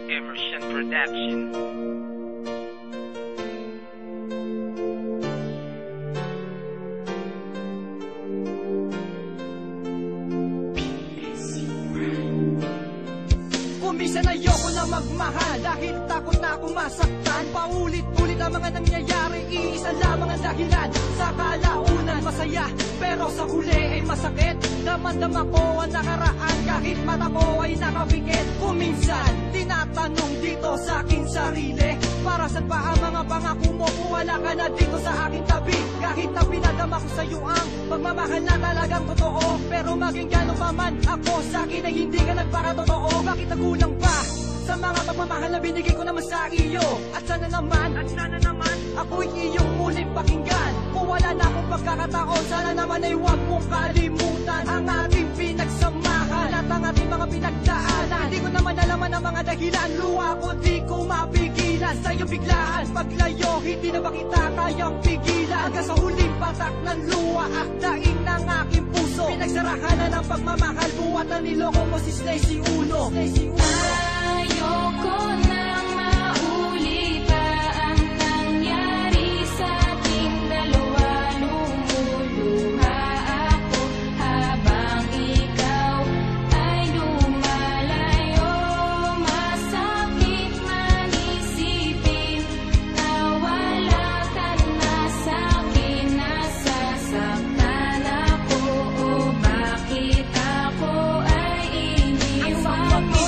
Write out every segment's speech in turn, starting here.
Emerson Production. Minsan ayoko na magmahal dahil takot na akong masaktan. Paulit-ulit ang mga nangyayari, iisa lamang ang dahilan. Sa kalaunan masaya, pero sa huli ay masakit. Damang-dama ko ang nakaraan kahit mata ko ay nakapikit. Kung minsan tinatanong dito sa aking sarili, para saan pa ang mga pangako mo kung wala ka na dito sa aking tabi? Kahit na pinadama ko sa iyo ang pagmamahal na talagang totoo, pero maging gano'n pa man ako sa akin ay hindi ka nagpakatotoo. Bakit nagulang pa sa mga pagmamahal na binigay ko naman sa iyo? At sana naman ako'y iyong muling pakinggan. Kung wala na akong pagkakataon, sana naman ay huwag mong kalimutan ang ating pinagsamahan at ang ating mga pinagdaanan. Hindi ko naman alaman ang mga dahilan, luha ko di ko mapigilan. Sa'yo biglaan paglayo, hindi na ba kita kayang pigilan? Hanggang sa huling patak ng luha, akdain ng aking puso. Pinagsarahan na ng pagmamahal, buwat na niloko mo si Stacy Uno. Ayoko nang maulit pa ang nangyari sa ating dalawa. Lumuluha ako habang ikaw ay lumalayo. Masakit man isipin na wala ka na sa'kin. Nasasaktan ako, o bakit ako ay iniwan mo?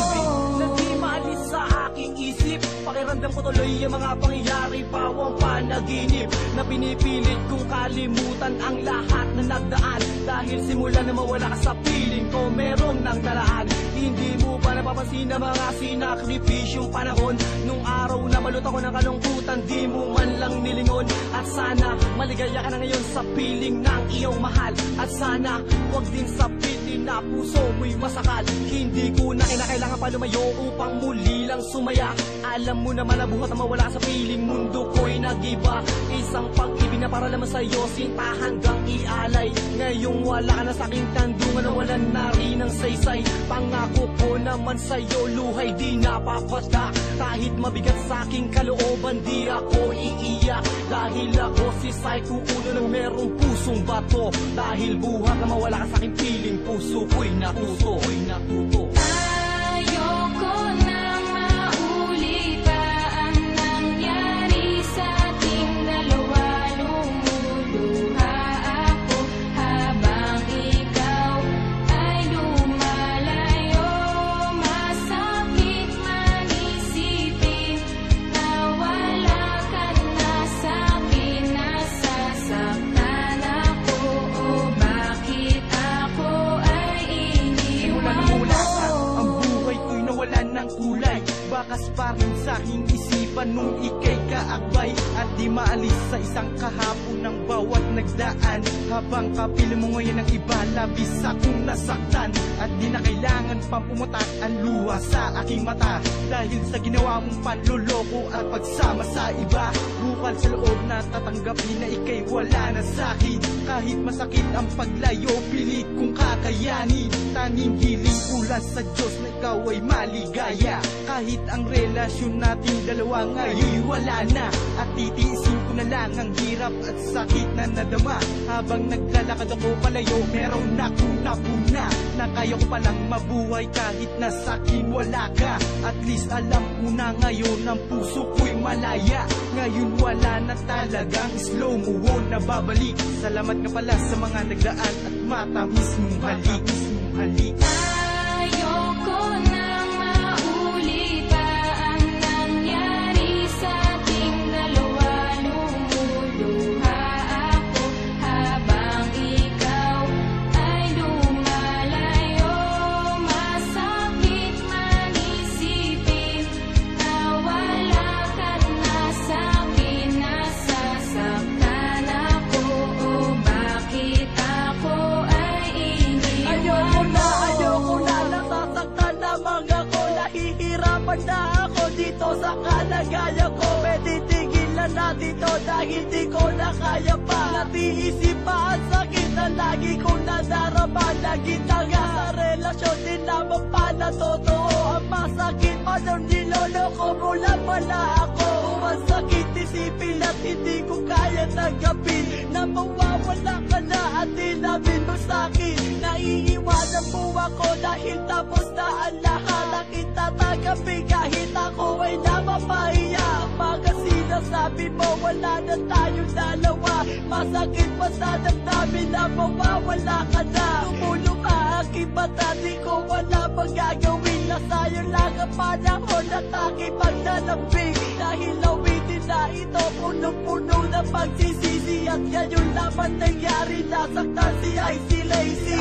Pakiramdam ko tuloy ang mga pangyayari, pawang panaginip na pinipilit kong kalimutan ang lahat na nagdaan. Dahil simula na mawala ka sa piling ko, meron ng dalaan. Hindi mo pa napapansin na mga sinakripisyong panahon. Nung araw na malot ako ng kalungkutan, di mo man lang nilingon. At sana maligaya ka na ngayon sa piling ng iyong mahal. At sana huwag din sa piling na puso mo'y masakal. Hindi ko na kinakailangan pa lumayo upang muli lang sumaya. Alam mo naman na buhat na mawala sa piling, mundo ko'y nag-iba. Isang pag-ibig na para lamang sa'yo, sinta hanggang ialay. Ngayong wala ka na sa'king tandungan, na wala na rin ang saysay. Pangako ko naman sa'yo, luhay di napapata. Kahit mabigat sa'king kalooban, di ako iiyak. Dahil ako si Psycho Uno na merong pusong bato. Dahil buhat na mawala ka sa'king piling, puso ko'y natuto. Ayoko nang maulit pa ang nangyari sa ating dalawa. Lumuluha ako habang ikaw ay lumalayo. Masakit man isipin na wala ka na sa'kin. Nasasaktan ako, o bakit ako ay iniwan mo? Ang buhay ko'y nawalan ng kulay. Bakas pa rin sa'king isipan nung ika'y kaakbay. At di maalis sa isang kahapon ng bawat nagdaan. Habang kapili mo ngayon ang iba, labis akong nasaktan. At di na kailangan pang pumutak ang luha sa aking mata. Dahil sa ginawa mong panloloko at pagsama sa iba. Bukal sa loob na tatanggapin na ika'y wala na sa'kin. Kahit masakit ang paglayo, pilit kong kakayanin. Tanging hiling ulan sa Diyos na ikaw ay maligaya. Kahit ang relasyon natin dalawa ngayon wala na. At titiisin ko na lang ang hirap at sakit na nadama. Habang naglalakad ako palayo, meron akong napuna na kaya ko palang mabuhay kahit na sa'kin wala ka. At least alam ko na ngayon ang puso ko'y malaya. Ngayon wala na talagang slow mo na babalik. Salamat nga pala sa mga nagdaan at matamis mong halik. Ayoko nang maulit pa ang nangyari sa ating dalawa. Lumuluha ako habang ikaw ay lumalayo. Masakit man isipin na wala ka na sa'kin. Nasasaktan ako, o bakit ako ay iniwan mo? Nahihirapan na ako dito sa kalagayan ko. Pwede tigilan natin to dahil di ko na kaya pa. Natiisip pa ang sakit na lagi kong nadarama. Lagi tanga sa relasyon, di naman pala totoo. Ang masakit pa nung niloloko mo lang pala ako. Ang sakit isipin at hindi ko kaya tanggapin na mawawala ka na at tinamin mo sa'kin. Naiiwanan mo ako dahil tapos na ang lahat. Na kita tanggapin kahit ako ay napapahiya. Mga sinasabi mo wala na tayong dalawa. Masakit pa sa damdamin na mawawala ka na. Tumulong ka aking mata, di ko wala pang gagawin. Nasayang lang ang panahon at aking paglalambing. Dahil awitin na ito, punong-puno na pagsisisi. At ngayon naman nangyari, nasaktan si Icy Lazy.